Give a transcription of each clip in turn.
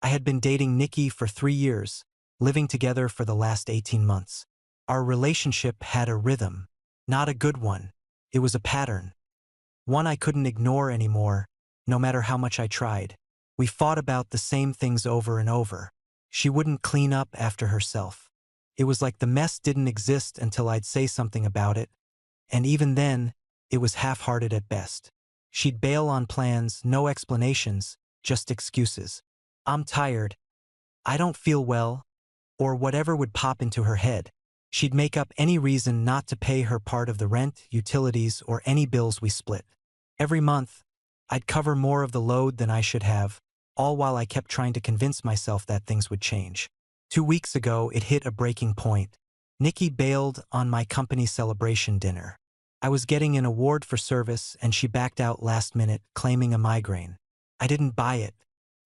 I had been dating Nikki for 3 years, living together for the last 18 months. Our relationship had a rhythm, not a good one. It was a pattern, one I couldn't ignore anymore, no matter how much I tried. We fought about the same things over and over. She wouldn't clean up after herself. It was like the mess didn't exist until I'd say something about it, and even then, it was half-hearted at best. She'd bail on plans, no explanations, just excuses. I'm tired, I don't feel well, or whatever would pop into her head. She'd make up any reason not to pay her part of the rent, utilities, or any bills we split. Every month, I'd cover more of the load than I should have, all while I kept trying to convince myself that things would change. 2 weeks ago, it hit a breaking point. Nikki bailed on my company celebration dinner. I was getting an award for service, and she backed out last minute, claiming a migraine. I didn't buy it.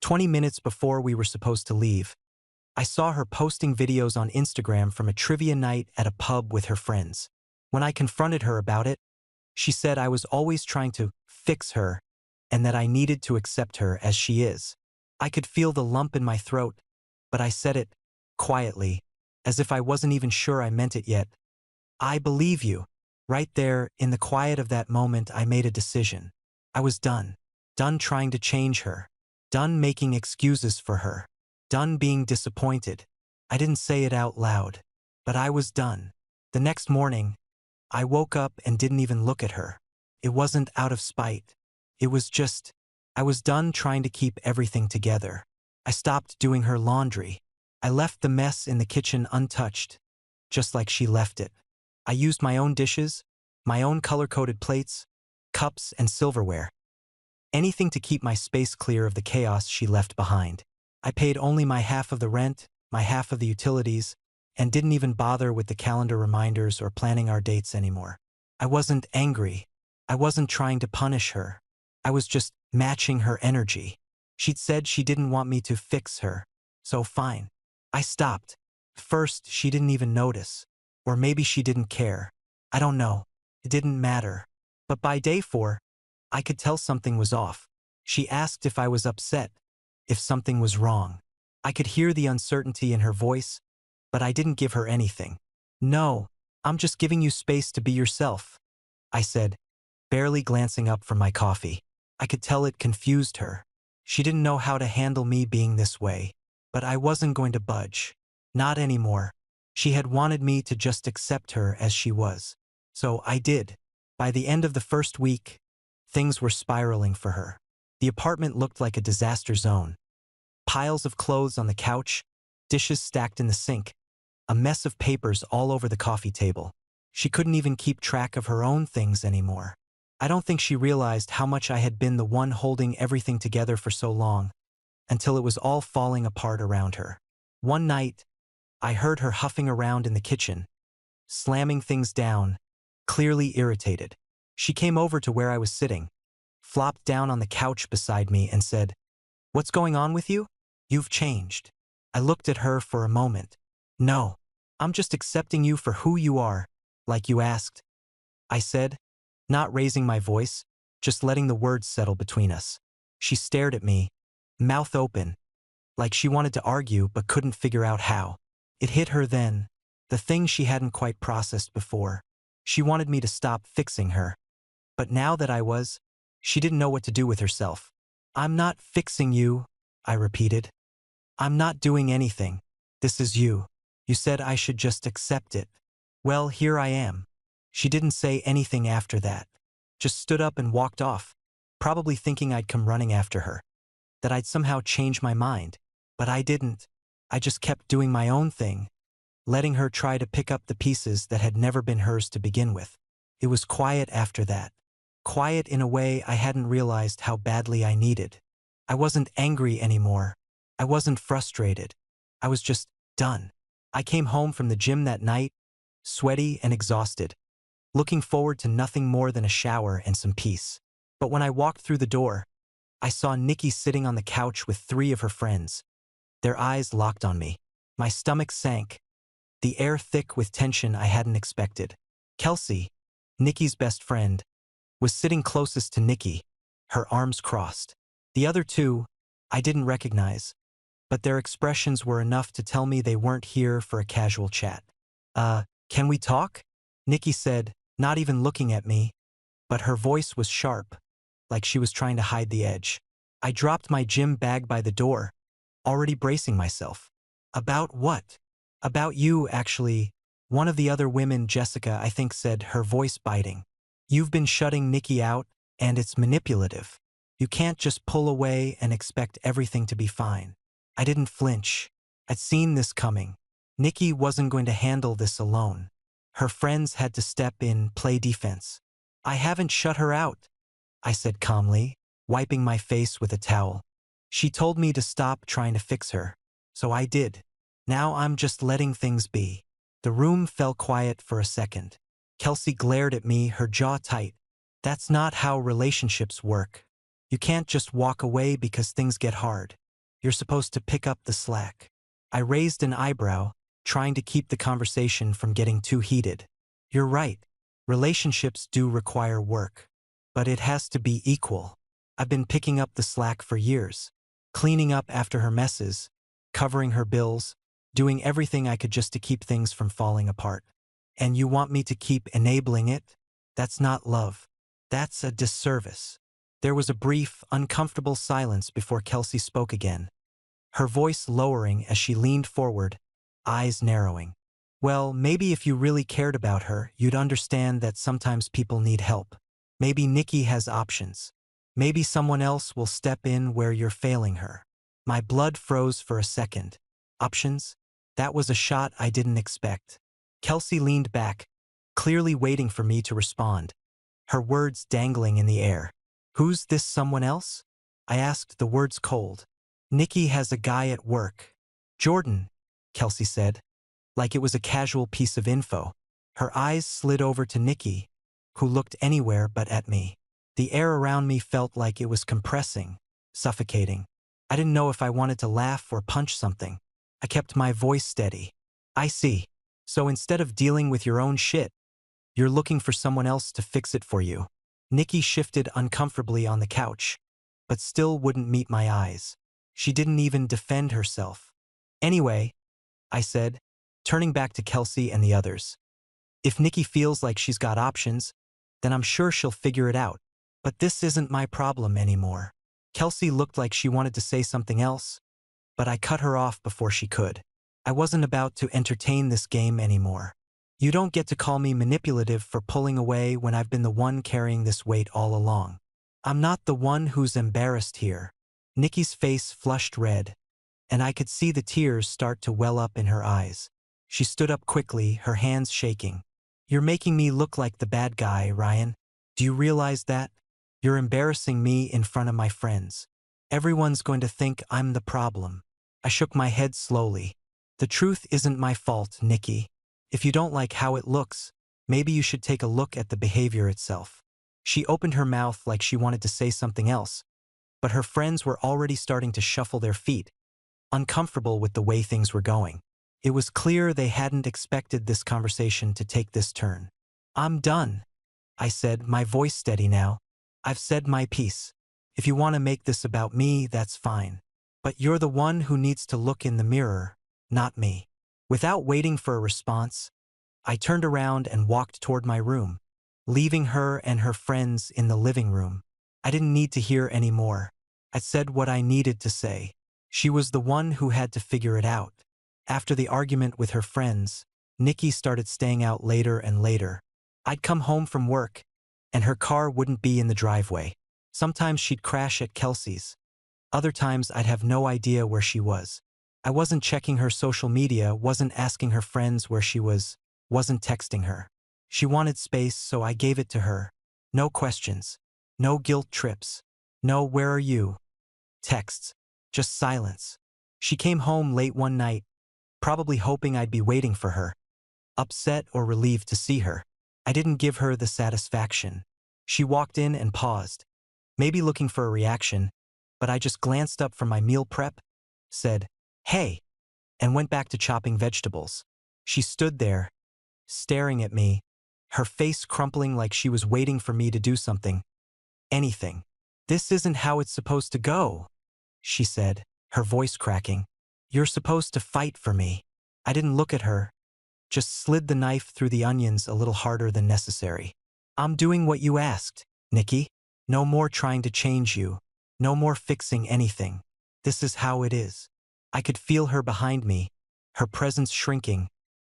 20 minutes before we were supposed to leave, I saw her posting videos on Instagram from a trivia night at a pub with her friends. When I confronted her about it, she said I was always trying to fix her and that I needed to accept her as she is. I could feel the lump in my throat, but I said it quietly, as if I wasn't even sure I meant it yet. I believe you. Right there, in the quiet of that moment, I made a decision. I was done. Done trying to change her. Done making excuses for her. Done being disappointed. I didn't say it out loud, but I was done. The next morning, I woke up and didn't even look at her. It wasn't out of spite. It was just, I was done trying to keep everything together. I stopped doing her laundry. I left the mess in the kitchen untouched, just like she left it. I used my own dishes, my own color-coded plates, cups, and silverware. Anything to keep my space clear of the chaos she left behind. I paid only my half of the rent, my half of the utilities, and didn't even bother with the calendar reminders or planning our dates anymore. I wasn't angry. I wasn't trying to punish her. I was just matching her energy. She'd said she didn't want me to fix her, so fine. I stopped. First, she didn't even notice. Or maybe she didn't care. I don't know. It didn't matter. But by day 4, I could tell something was off. She asked if I was upset, if something was wrong. I could hear the uncertainty in her voice, but I didn't give her anything. No, I'm just giving you space to be yourself, I said, barely glancing up from my coffee. I could tell it confused her. She didn't know how to handle me being this way, but I wasn't going to budge. Not anymore. She had wanted me to just accept her as she was. So I did. By the end of the first week, things were spiraling for her. The apartment looked like a disaster zone. Piles of clothes on the couch, dishes stacked in the sink, a mess of papers all over the coffee table. She couldn't even keep track of her own things anymore. I don't think she realized how much I had been the one holding everything together for so long, until it was all falling apart around her. One night, I heard her huffing around in the kitchen, slamming things down, clearly irritated. She came over to where I was sitting, flopped down on the couch beside me and said, "What's going on with you? You've changed." I looked at her for a moment. "No, I'm just accepting you for who you are, like you asked," I said, not raising my voice, just letting the words settle between us. She stared at me, mouth open, like she wanted to argue but couldn't figure out how. It hit her then, the thing she hadn't quite processed before. She wanted me to stop fixing her. But now that I was, she didn't know what to do with herself. "I'm not fixing you," I repeated. "I'm not doing anything. This is you. You said I should just accept it. Well, here I am." She didn't say anything after that, just stood up and walked off, probably thinking I'd come running after her, that I'd somehow change my mind. But I didn't. I just kept doing my own thing, letting her try to pick up the pieces that had never been hers to begin with. It was quiet after that. Quiet in a way I hadn't realized how badly I needed. I wasn't angry anymore. I wasn't frustrated. I was just done. I came home from the gym that night, sweaty and exhausted, looking forward to nothing more than a shower and some peace. But when I walked through the door, I saw Nikki sitting on the couch with 3 of her friends. Their eyes locked on me. My stomach sank, the air thick with tension I hadn't expected. Kelsey, Nikki's best friend, was sitting closest to Nikki, her arms crossed. The other 2, I didn't recognize. but their expressions were enough to tell me they weren't here for a casual chat. Can we talk? Nikki said, not even looking at me, but her voice was sharp, like she was trying to hide the edge. I dropped my gym bag by the door, already bracing myself. About what? About you, actually. One of the other women, Jessica, I think, said, her voice biting. You've been shutting Nikki out, and it's manipulative. You can't just pull away and expect everything to be fine. I didn't flinch. I'd seen this coming. Nikki wasn't going to handle this alone. Her friends had to step in, play defense. I haven't shut her out, I said calmly, wiping my face with a towel. She told me to stop trying to fix her, so I did. Now I'm just letting things be. The room fell quiet for a second. Kelsey glared at me, her jaw tight. That's not how relationships work. You can't just walk away because things get hard. You're supposed to pick up the slack. I raised an eyebrow, trying to keep the conversation from getting too heated. You're right. Relationships do require work. But it has to be equal. I've been picking up the slack for years. Cleaning up after her messes, covering her bills, doing everything I could just to keep things from falling apart. And you want me to keep enabling it? That's not love. That's a disservice. There was a brief, uncomfortable silence before Kelsey spoke again, her voice lowering as she leaned forward, eyes narrowing. Well, maybe if you really cared about her, you'd understand that sometimes people need help. Maybe Nikki has options. Maybe someone else will step in where you're failing her. My blood froze for a second. Options? That was a shot I didn't expect. Kelsey leaned back, clearly waiting for me to respond, her words dangling in the air. Who's this someone else? I asked, the words cold. Nikki has a guy at work. Jordan, Kelsey said, like it was a casual piece of info. Her eyes slid over to Nikki, who looked anywhere but at me. The air around me felt like it was compressing, suffocating. I didn't know if I wanted to laugh or punch something. I kept my voice steady. I see. So instead of dealing with your own shit, you're looking for someone else to fix it for you. Nikki shifted uncomfortably on the couch, but still wouldn't meet my eyes. She didn't even defend herself. Anyway, I said, turning back to Kelsey and the others. If Nikki feels like she's got options, then I'm sure she'll figure it out. But this isn't my problem anymore. Kelsey looked like she wanted to say something else, but I cut her off before she could. I wasn't about to entertain this game anymore. You don't get to call me manipulative for pulling away when I've been the one carrying this weight all along. I'm not the one who's embarrassed here. Nikki's face flushed red, and I could see the tears start to well up in her eyes. She stood up quickly, her hands shaking. You're making me look like the bad guy, Ryan. Do you realize that? You're embarrassing me in front of my friends. Everyone's going to think I'm the problem. I shook my head slowly. The truth isn't my fault, Nikki. If you don't like how it looks, maybe you should take a look at the behavior itself. She opened her mouth like she wanted to say something else, but her friends were already starting to shuffle their feet, uncomfortable with the way things were going. It was clear they hadn't expected this conversation to take this turn. I'm done, I said, my voice steady now. I've said my piece. If you want to make this about me, that's fine. But you're the one who needs to look in the mirror, not me. Without waiting for a response, I turned around and walked toward my room, leaving her and her friends in the living room. I didn't need to hear any more. I said what I needed to say. She was the one who had to figure it out. After the argument with her friends, Nikki started staying out later and later. I'd come home from work, and her car wouldn't be in the driveway. Sometimes she'd crash at Kelsey's. Other times I'd have no idea where she was. I wasn't checking her social media, wasn't asking her friends where she was, wasn't texting her. She wanted space, so I gave it to her. No questions. No guilt trips. No "where are you?" texts. Just silence. She came home late one night, probably hoping I'd be waiting for her, upset or relieved to see her. I didn't give her the satisfaction. She walked in and paused, maybe looking for a reaction, but I just glanced up from my meal prep, said, "Hey," and went back to chopping vegetables. She stood there, staring at me, her face crumpling like she was waiting for me to do something. Anything. "This isn't how it's supposed to go," she said, her voice cracking. You're supposed to fight for me. I didn't look at her, just slid the knife through the onions a little harder than necessary. I'm doing what you asked, Nikki. No more trying to change you. No more fixing anything. This is how it is. I could feel her behind me, her presence shrinking,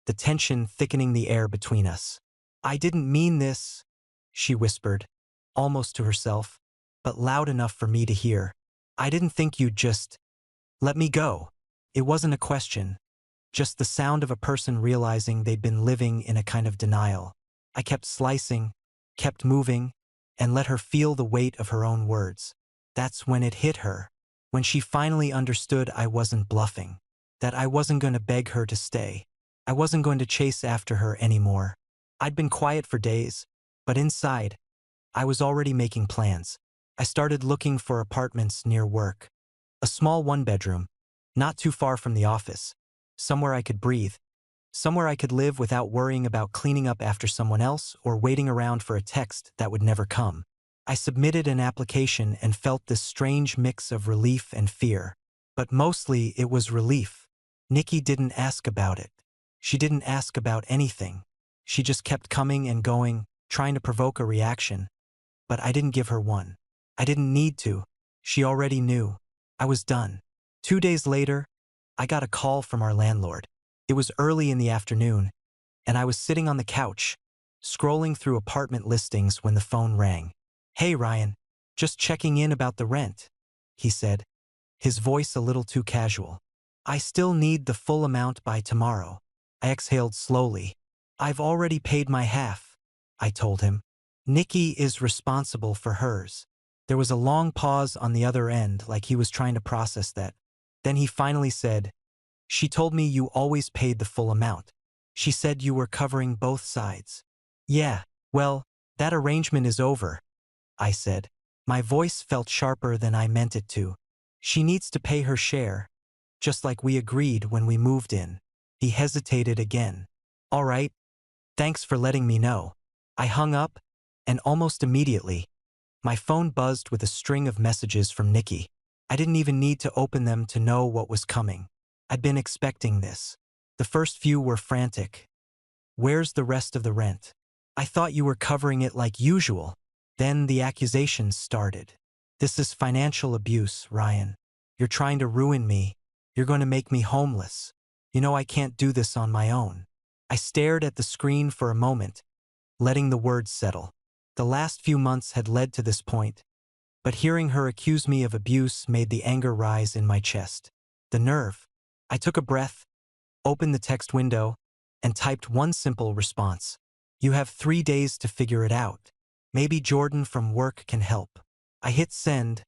the tension thickening the air between us. I didn't mean this, she whispered, almost to herself, but loud enough for me to hear. I didn't think you'd just let me go. It wasn't a question, just the sound of a person realizing they'd been living in a kind of denial. I kept slicing, kept moving, and let her feel the weight of her own words. That's when it hit her, when she finally understood I wasn't bluffing, that I wasn't going to beg her to stay. I wasn't going to chase after her anymore. I'd been quiet for days, but inside, I was already making plans. I started looking for apartments near work. A small one-bedroom, not too far from the office. Somewhere I could breathe. Somewhere I could live without worrying about cleaning up after someone else or waiting around for a text that would never come. I submitted an application and felt this strange mix of relief and fear. But mostly it was relief. Nikki didn't ask about it. She didn't ask about anything. She just kept coming and going, trying to provoke a reaction. But I didn't give her one. I didn't need to. She already knew. I was done. 2 days later, I got a call from our landlord. It was early in the afternoon, and I was sitting on the couch, scrolling through apartment listings when the phone rang. "Hey, Ryan, just checking in about the rent," he said, his voice a little too casual. "I still need the full amount by tomorrow." I exhaled slowly. "I've already paid my half," I told him. "Nikki is responsible for hers." There was a long pause on the other end, like he was trying to process that. Then he finally said, "She told me you always paid the full amount. She said you were covering both sides." "Yeah, well, that arrangement is over," I said. My voice felt sharper than I meant it to. "She needs to pay her share, just like we agreed when we moved in." He hesitated again. "All right, thanks for letting me know." I hung up, and almost immediately, my phone buzzed with a string of messages from Nikki. I didn't even need to open them to know what was coming. I'd been expecting this. The first few were frantic. "Where's the rest of the rent? I thought you were covering it like usual." Then the accusations started. "This is financial abuse, Ryan. You're trying to ruin me. You're going to make me homeless. You know I can't do this on my own." I stared at the screen for a moment, letting the words settle. The last few months had led to this point, but hearing her accuse me of abuse made the anger rise in my chest. The nerve. I took a breath, opened the text window, and typed one simple response. "You have 3 days to figure it out. Maybe Jordan from work can help." I hit send,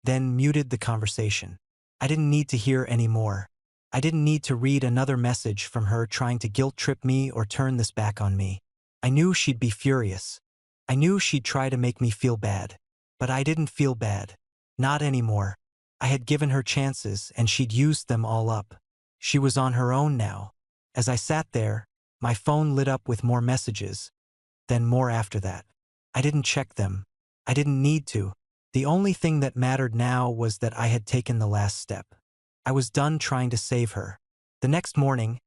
then muted the conversation. I didn't need to hear any more. I didn't need to read another message from her trying to guilt-trip me or turn this back on me. I knew she'd be furious. I knew she'd try to make me feel bad. But I didn't feel bad. Not anymore. I had given her chances, and she'd used them all up. She was on her own now. As I sat there, my phone lit up with more messages, then more after that. I didn't check them. I didn't need to. The only thing that mattered now was that I had taken the last step. I was done trying to save her. The next morning,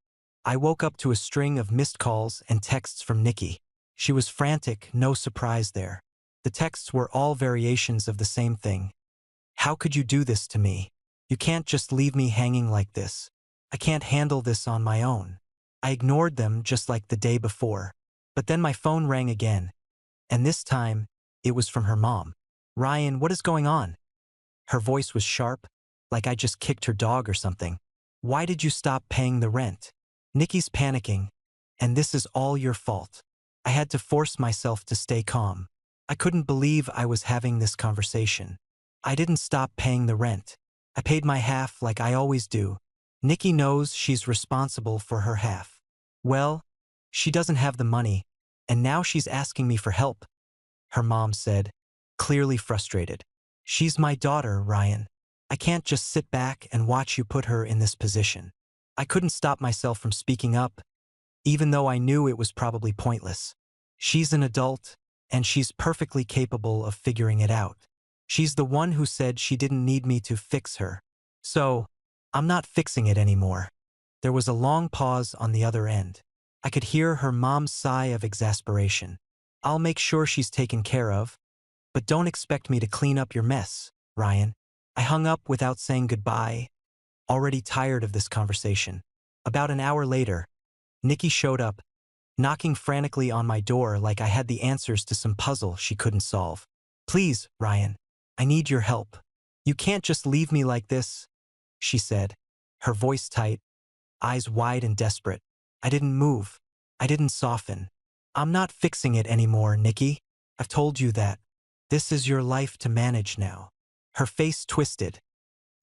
I woke up to a string of missed calls and texts from Nikki. She was frantic, no surprise there. The texts were all variations of the same thing. "How could you do this to me? You can't just leave me hanging like this. I can't handle this on my own." I ignored them just like the day before. But then my phone rang again, and this time, it was from her mom. "Ryan, what is going on?" Her voice was sharp, like I just kicked her dog or something. "Why did you stop paying the rent? Nikki's panicking, and this is all your fault." I had to force myself to stay calm. I couldn't believe I was having this conversation. "I didn't stop paying the rent. I paid my half like I always do. Nikki knows she's responsible for her half." "Well, she doesn't have the money, and now she's asking me for help," her mom said, clearly frustrated. "She's my daughter, Ryan. I can't just sit back and watch you put her in this position." I couldn't stop myself from speaking up, even though I knew it was probably pointless. "She's an adult, and she's perfectly capable of figuring it out. She's the one who said she didn't need me to fix her. So, I'm not fixing it anymore. There was a long pause on the other end. I could hear her mom's sigh of exasperation. I'll make sure she's taken care of, but don't expect me to clean up your mess, Ryan. I hung up without saying goodbye, already tired of this conversation. About an hour later, Nikki showed up, knocking frantically on my door like I had the answers to some puzzle she couldn't solve. Please, Ryan, I need your help. You can't just leave me like this, she said, her voice tight, eyes wide and desperate. I didn't move. I didn't soften. I'm not fixing it anymore, Nikki. I've told you that. This is your life to manage now. Her face twisted,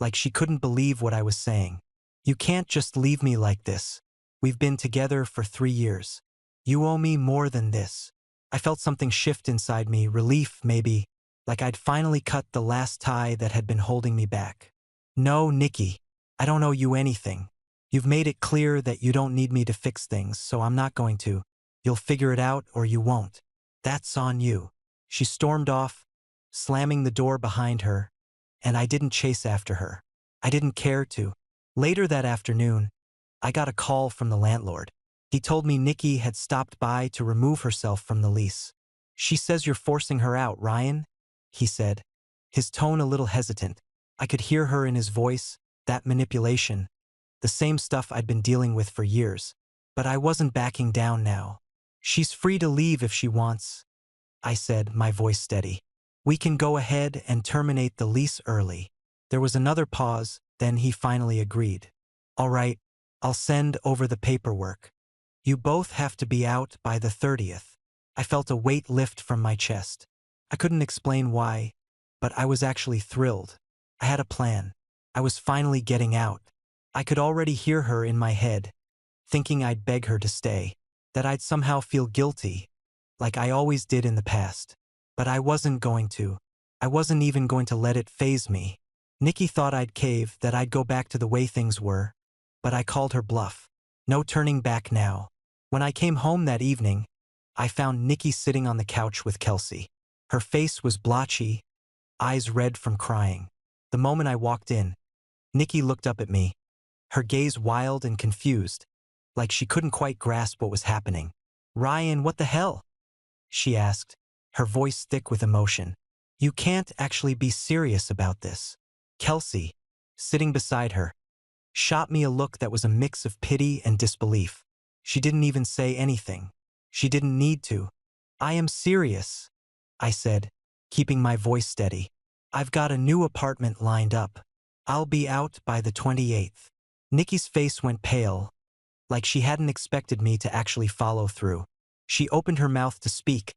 like she couldn't believe what I was saying. You can't just leave me like this. We've been together for 3 years. You owe me more than this. I felt something shift inside me, relief maybe, like I'd finally cut the last tie that had been holding me back. No, Nikki, I don't owe you anything. You've made it clear that you don't need me to fix things, so I'm not going to. You'll figure it out or you won't. That's on you. She stormed off, slamming the door behind her, and I didn't chase after her. I didn't care to. Later that afternoon, I got a call from the landlord. He told me Nikki had stopped by to remove herself from the lease. She says you're forcing her out, Ryan, he said, his tone a little hesitant. I could hear her in his voice, that manipulation, the same stuff I'd been dealing with for years. But I wasn't backing down now. She's free to leave if she wants, I said, my voice steady. We can go ahead and terminate the lease early. There was another pause, then he finally agreed. All right, I'll send over the paperwork. You both have to be out by the 30th. I felt a weight lift from my chest. I couldn't explain why, but I was actually thrilled. I had a plan. I was finally getting out. I could already hear her in my head, thinking I'd beg her to stay, that I'd somehow feel guilty, like I always did in the past. But I wasn't going to. I wasn't even going to let it faze me. Nikki thought I'd cave, that I'd go back to the way things were, but I called her bluff. No turning back now. When I came home that evening, I found Nikki sitting on the couch with Kelsey. Her face was blotchy, eyes red from crying. The moment I walked in, Nikki looked up at me, her gaze wild and confused, like she couldn't quite grasp what was happening. Ryan, what the hell? She asked, her voice thick with emotion. You can't actually be serious about this. Kelsey, sitting beside her, shot me a look that was a mix of pity and disbelief. She didn't even say anything. She didn't need to. I am serious, I said, keeping my voice steady. I've got a new apartment lined up. I'll be out by the 28th. Nikki's face went pale, like she hadn't expected me to actually follow through. She opened her mouth to speak,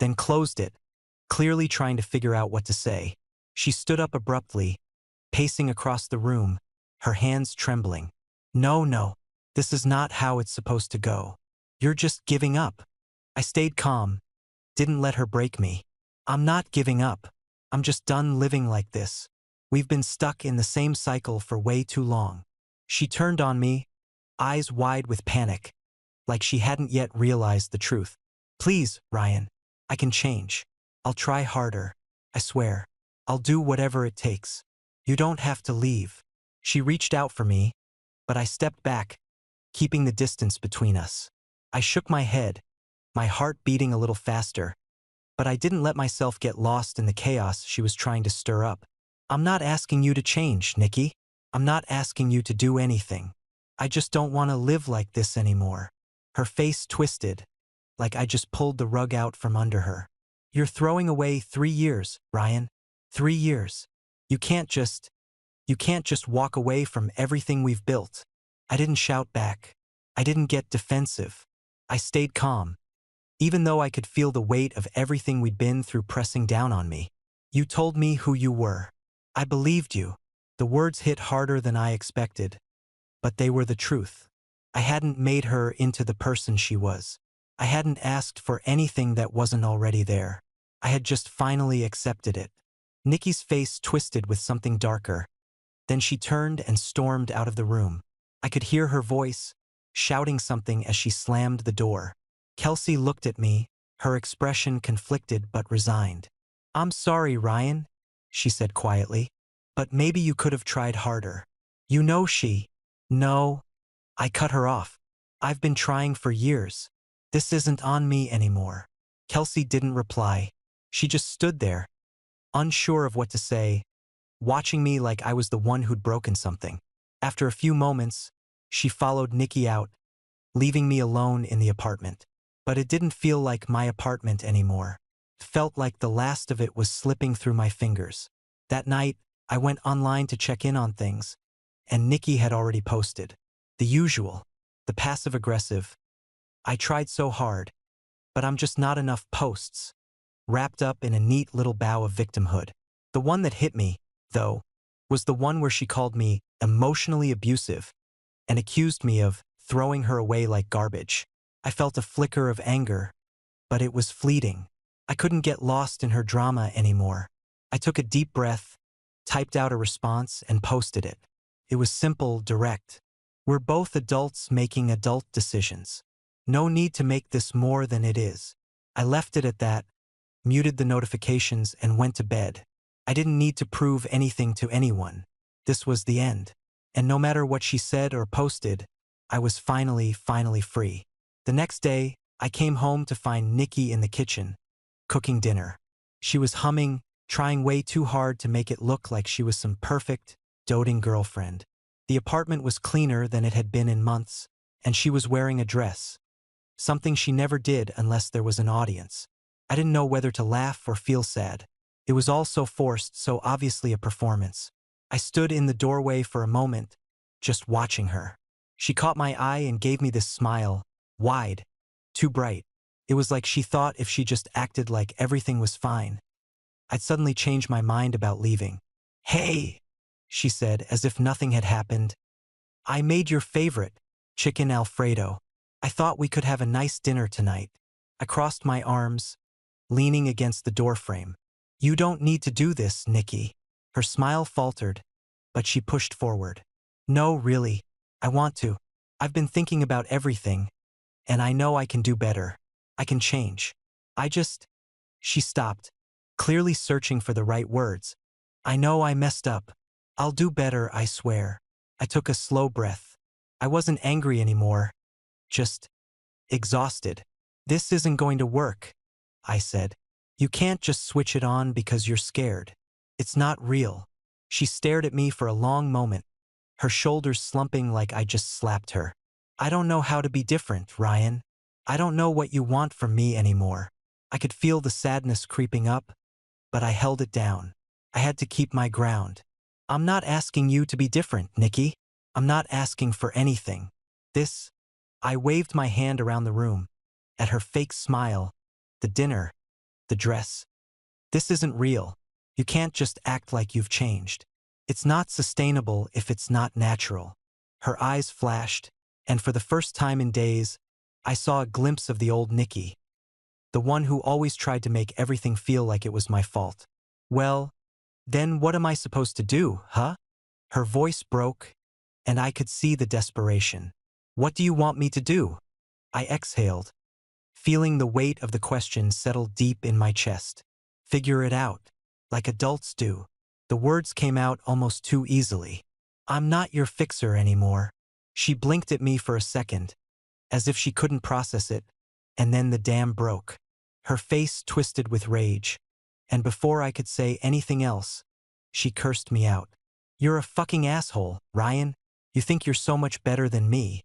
then closed it, clearly trying to figure out what to say. She stood up abruptly, pacing across the room, her hands trembling. No, this is not how it's supposed to go. You're just giving up. I stayed calm, didn't let her break me. I'm not giving up. I'm just done living like this. We've been stuck in the same cycle for way too long. She turned on me, eyes wide with panic, like she hadn't yet realized the truth. Please, Ryan, I can change. I'll try harder. I swear. I'll do whatever it takes. You don't have to leave. She reached out for me, but I stepped back, keeping the distance between us. I shook my head, my heart beating a little faster, but I didn't let myself get lost in the chaos she was trying to stir up. I'm not asking you to change, Nikki. I'm not asking you to do anything. I just don't want to live like this anymore. Her face twisted, like I just pulled the rug out from under her. You're throwing away 3 years, Ryan. 3 years. You can't just walk away from everything we've built. I didn't shout back. I didn't get defensive. I stayed calm, even though I could feel the weight of everything we'd been through pressing down on me. You told me who you were. I believed you. The words hit harder than I expected, but they were the truth. I hadn't made her into the person she was. I hadn't asked for anything that wasn't already there. I had just finally accepted it. Nikki's face twisted with something darker. Then she turned and stormed out of the room. I could hear her voice, shouting something as she slammed the door. Kelsey looked at me, her expression conflicted but resigned. I'm sorry, Ryan, she said quietly, but maybe you could have tried harder. You know she. No, I cut her off. I've been trying for years. This isn't on me anymore. Kelsey didn't reply. She just stood there, unsure of what to say, watching me like I was the one who'd broken something. After a few moments, she followed Nikki out, leaving me alone in the apartment. But it didn't feel like my apartment anymore. It felt like the last of it was slipping through my fingers. That night, I went online to check in on things, and Nikki had already posted. The usual, the passive-aggressive. I tried so hard, but I'm just not enough posts, wrapped up in a neat little bow of victimhood. The one that hit me, though, was the one where she called me emotionally abusive and accused me of throwing her away like garbage. I felt a flicker of anger, but it was fleeting. I couldn't get lost in her drama anymore. I took a deep breath, typed out a response, and posted it. It was simple, direct. We're both adults making adult decisions. No need to make this more than it is. I left it at that, muted the notifications, and went to bed. I didn't need to prove anything to anyone. This was the end. And no matter what she said or posted, I was finally free. The next day, I came home to find Nikki in the kitchen, cooking dinner. She was humming, trying way too hard to make it look like she was some perfect, doting girlfriend. The apartment was cleaner than it had been in months, and she was wearing a dress, something she never did unless there was an audience. I didn't know whether to laugh or feel sad. It was all so forced, so obviously a performance. I stood in the doorway for a moment, just watching her. She caught my eye and gave me this smile, wide, too bright. It was like she thought if she just acted like everything was fine, I'd suddenly change my mind about leaving. "Hey," she said, as if nothing had happened. "I made your favorite, chicken Alfredo. I thought we could have a nice dinner tonight." I crossed my arms, leaning against the doorframe. "You don't need to do this, Nikki." Her smile faltered, but she pushed forward. "No, really, I want to. I've been thinking about everything, and I know I can do better. I can change. I just—" She stopped, clearly searching for the right words. "I know I messed up. I'll do better, I swear." I took a slow breath. I wasn't angry anymore, just exhausted. "This isn't going to work," I said. "You can't just switch it on because you're scared. It's not real." She stared at me for a long moment, her shoulders slumping like I just slapped her. "I don't know how to be different, Ryan. I don't know what you want from me anymore." I could feel the sadness creeping up, but I held it down. I had to keep my ground. "I'm not asking you to be different, Nikki. I'm not asking for anything. This—" I waved my hand around the room, at her fake smile, the dinner, the dress. "This isn't real. You can't just act like you've changed. It's not sustainable if it's not natural." Her eyes flashed, and for the first time in days, I saw a glimpse of the old Nikki, the one who always tried to make everything feel like it was my fault. "Well, then what am I supposed to do, huh?" Her voice broke, and I could see the desperation. "What do you want me to do?" I exhaled, feeling the weight of the question settle deep in my chest. "Figure it out, like adults do." The words came out almost too easily. "I'm not your fixer anymore." She blinked at me for a second, as if she couldn't process it, and then the dam broke. Her face twisted with rage, and before I could say anything else, she cursed me out. "You're a fucking asshole, Ryan. You think you're so much better than me,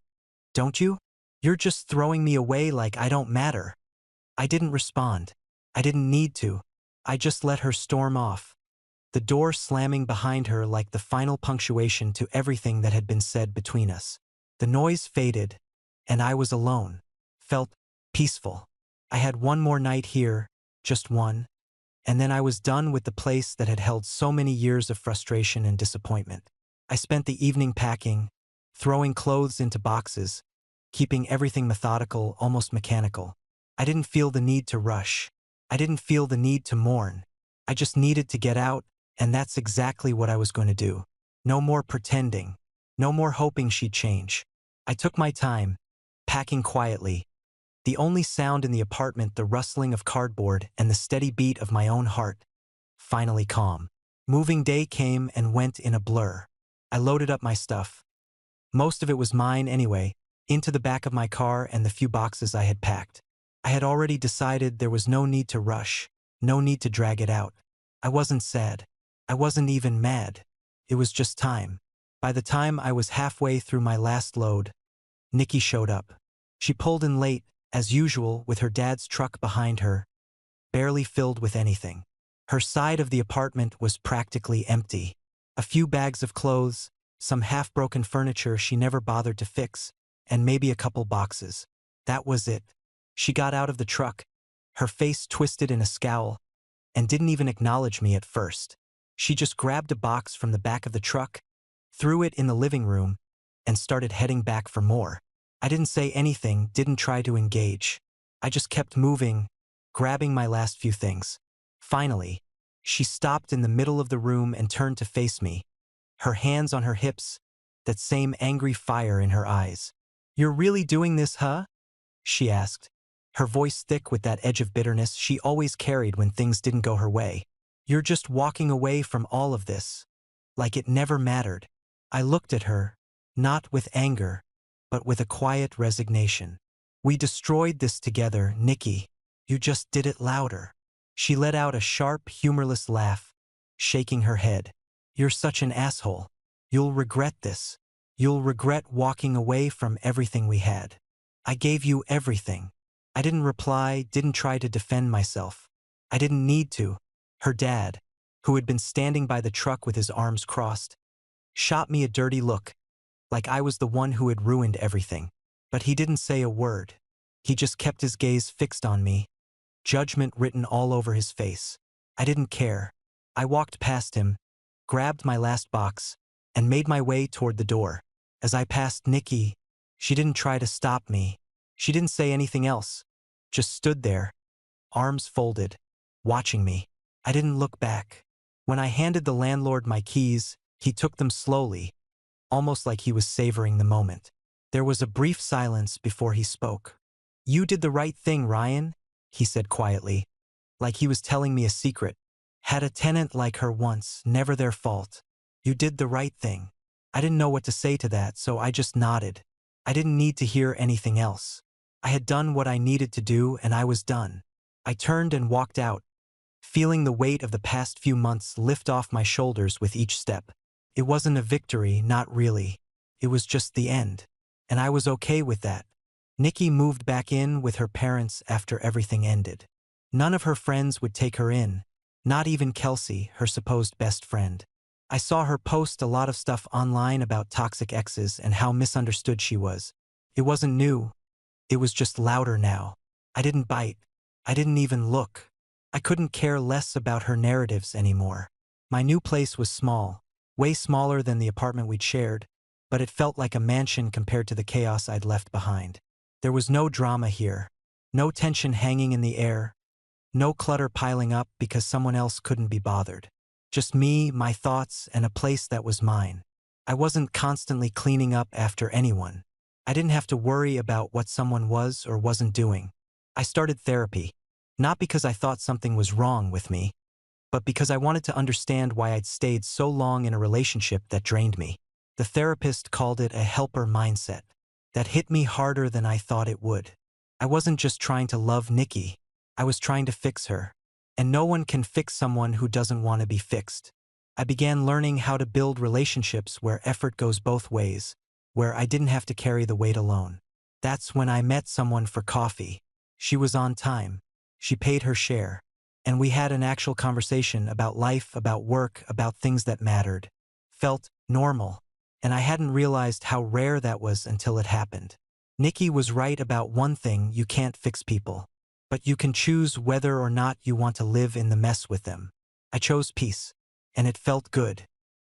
don't you? You're just throwing me away like I don't matter." I didn't respond. I didn't need to. I just let her storm off, the door slamming behind her like the final punctuation to everything that had been said between us. The noise faded, and I was alone. Felt peaceful. I had one more night here, just one, and then I was done with the place that had held so many years of frustration and disappointment. I spent the evening packing, throwing clothes into boxes, keeping everything methodical, almost mechanical. I didn't feel the need to rush. I didn't feel the need to mourn. I just needed to get out, and that's exactly what I was going to do. No more pretending. No more hoping she'd change. I took my time, packing quietly, the only sound in the apartment the rustling of cardboard and the steady beat of my own heart, finally calm. Moving day came and went in a blur. I loaded up my stuff. Most of it was mine anyway, into the back of my car and the few boxes I had packed. I had already decided there was no need to rush, no need to drag it out. I wasn't sad. I wasn't even mad. It was just time. By the time I was halfway through my last load, Nikki showed up. She pulled in late, as usual, with her dad's truck behind her, barely filled with anything. Her side of the apartment was practically empty. A few bags of clothes, some half-broken furniture she never bothered to fix, and maybe a couple boxes. That was it. She got out of the truck, her face twisted in a scowl, and didn't even acknowledge me at first. She just grabbed a box from the back of the truck, threw it in the living room, and started heading back for more. I didn't say anything, didn't try to engage. I just kept moving, grabbing my last few things. Finally, she stopped in the middle of the room and turned to face me, her hands on her hips, that same angry fire in her eyes. "You're really doing this, huh?" she asked, her voice thick with that edge of bitterness she always carried when things didn't go her way. "You're just walking away from all of this, like it never mattered." I looked at her, not with anger, but with a quiet resignation. "We destroyed this together, Nikki. You just did it louder." She let out a sharp, humorless laugh, shaking her head. "You're such an asshole. You'll regret this. You'll regret walking away from everything we had. I gave you everything." I didn't reply, didn't try to defend myself. I didn't need to. Her dad, who had been standing by the truck with his arms crossed, shot me a dirty look, like I was the one who had ruined everything. But he didn't say a word. He just kept his gaze fixed on me, judgment written all over his face. I didn't care. I walked past him, grabbed my last box, and made my way toward the door. As I passed Nikki, she didn't try to stop me. She didn't say anything else, just stood there, arms folded, watching me. I didn't look back. When I handed the landlord my keys, he took them slowly, almost like he was savoring the moment. There was a brief silence before he spoke. "You did the right thing, Ryan," he said quietly, like he was telling me a secret. "Had a tenant like her once, never their fault. You did the right thing." I didn't know what to say to that, so I just nodded. I didn't need to hear anything else. I had done what I needed to do, and I was done. I turned and walked out, feeling the weight of the past few months lift off my shoulders with each step. It wasn't a victory, not really. It was just the end. And I was okay with that. Nikki moved back in with her parents after everything ended. None of her friends would take her in, not even Kelsey, her supposed best friend. I saw her post a lot of stuff online about toxic exes and how misunderstood she was. It wasn't new. It was just louder now. I didn't bite. I didn't even look. I couldn't care less about her narratives anymore. My new place was small, way smaller than the apartment we'd shared, but it felt like a mansion compared to the chaos I'd left behind. There was no drama here, no tension hanging in the air, no clutter piling up because someone else couldn't be bothered. Just me, my thoughts, and a place that was mine. I wasn't constantly cleaning up after anyone. I didn't have to worry about what someone was or wasn't doing. I started therapy, not because I thought something was wrong with me, but because I wanted to understand why I'd stayed so long in a relationship that drained me. The therapist called it a helper mindset. That hit me harder than I thought it would. I wasn't just trying to love Nikki. I was trying to fix her. And no one can fix someone who doesn't want to be fixed. I began learning how to build relationships where effort goes both ways, where I didn't have to carry the weight alone. That's when I met someone for coffee. She was on time. She paid her share. And we had an actual conversation about life, about work, about things that mattered. Felt normal. And I hadn't realized how rare that was until it happened. Nikki was right about one thing: you can't fix people. But you can choose whether or not you want to live in the mess with them. I chose peace. And it felt good.